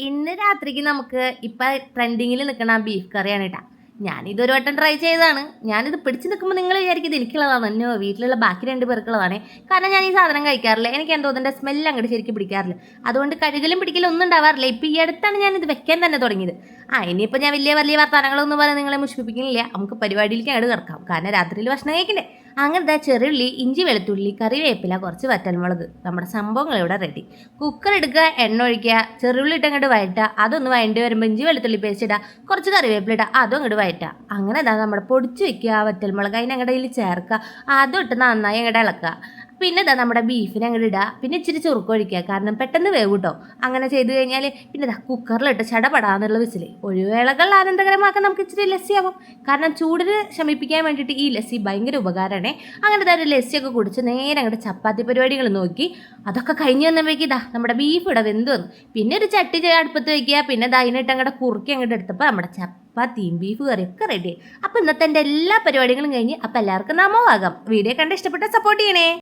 ഇന്ന് രാത്രിക്ക് നമുക്ക് ഇപ്പം ട്രെൻഡിങ്ങിൽ നിൽക്കണ ബീഫ് കറിയാണ് കേട്ടോ. ഞാനിതൊരു വട്ടം ട്രൈ ചെയ്തതാണ്. ഞാനിത് പിടിച്ച് നിൽക്കുമ്പോൾ നിങ്ങൾ വിചാരിക്കും ഇത് എനിക്കുള്ളതാണ്, എന്നോ വീട്ടിലുള്ള ബാക്കി 2 പേർക്കുള്ളതാണ്. കാരണം ഞാൻ ഈ സാധനം കഴിക്കാറില്ല. എനിക്ക് എന്തോ അതിൻ്റെ സ്മെല്ല് അങ്ങോട്ട് ശരിക്കും പിടിക്കാറില്ല. അതുകൊണ്ട് കഴുകലും പിടിക്കലും ഒന്നും ഉണ്ടാവാറില്ല. ഇപ്പം ഈ അടുത്താണ് ഞാനിത് വെക്കാൻ തന്നെ തുടങ്ങിയത്. ഇനിയിപ്പോൾ ഞാൻ വലിയ വലിയ വർത്തമാനങ്ങളൊന്നും പറഞ്ഞ് നിങ്ങളെ മുഷിപ്പിക്കുന്നില്ല. നമുക്ക് പരിപാടിയിലേക്ക് അങ്ങോട്ട് കിടക്കാം. കാരണം രാത്രിയിൽ ഭക്ഷണം കഴിക്കണ്ടേ. അങ്ങനത്തെ ചെറുള്ളി, ഇഞ്ചി, വെളുത്തുള്ളി, കറിവേപ്പില, കുറച്ച് വറ്റൽമുളക്, നമ്മുടെ സംഭവങ്ങൾ ഇവിടെ റെഡി. കുക്കർ എടുക്കുക, എണ്ണ ഒഴിക്കുക, ചെറുള്ളി ഇട്ട് അങ്ങോട്ട് വഴറ്റുക. അതൊന്ന് വഴണ്ടി വരുമ്പോൾ ഇഞ്ചി വെളുത്തുള്ളി പേസ്റ്റ് ഇടുക, കുറച്ച് കറിവേപ്പില ഇടുക, അതും അങ്ങോട്ട് വഴറ്റുക. അങ്ങനെ നമ്മുടെ പൊടിച്ച് വെക്കുക വറ്റൽമുളക് അതിനങ്ങടെ ചേർക്കുക, അതും ഇട്ട് നന്നായി അങ്ങോട്ട് ഇളക്കുക. പിന്നെ നമ്മുടെ ബീഫിനെ അങ്ങോട്ട് ഇടുക. പിന്നെ ഇച്ചിരി ചുറുക്കൊഴിക്കുക, കാരണം പെട്ടെന്ന് വേവ് കേട്ടോ. അങ്ങനെ ചെയ്ത് കഴിഞ്ഞാൽ പിന്നെ കുക്കറിലിട്ട് ചടപടാന്നുള്ള വിസിൽ ഒരു വേളകൾ ആനന്ദകരമാക്കാൻ നമുക്ക് ഇച്ചിരി ലസ്സിയാവും. കാരണം ചൂടിന് ശമിപ്പിക്കാൻ വേണ്ടിയിട്ട് ഈ ലസ്സി ഭയങ്കര ഉപകാരമാണ്. അങ്ങനെ ഒരു ലസ്സിയൊക്കെ കുടിച്ച് നേരെ അങ്ങോട്ട് ചപ്പാത്തി പരിപാടികൾ നോക്കി. അതൊക്കെ കഴിഞ്ഞ് വന്നപ്പോഴേക്ക് നമ്മുടെ ബീഫ് ഇവിടെ വെന്ത് വന്നു. പിന്നെ ഒരു ചട്ടി അടുപ്പത്ത് വയ്ക്കുക. പിന്നെ അതിനിട്ട് അങ്ങോട്ട് കുറുക്കി അങ്ങോട്ട് എടുത്തപ്പോൾ നമ്മുടെ ചപ്പാത്തിയും ബീഫ് കറിയൊക്കെ റെഡി. അപ്പോൾ ഇന്നത്തെ എൻ്റെ എല്ലാ പരിപാടികളും കഴിഞ്ഞ് അപ്പോൾ എല്ലാവർക്കും നാമമാകാം. വീഡിയോ കണ്ട് ഇഷ്ടപ്പെട്ട സപ്പോർട്ട് ചെയ്യണേ.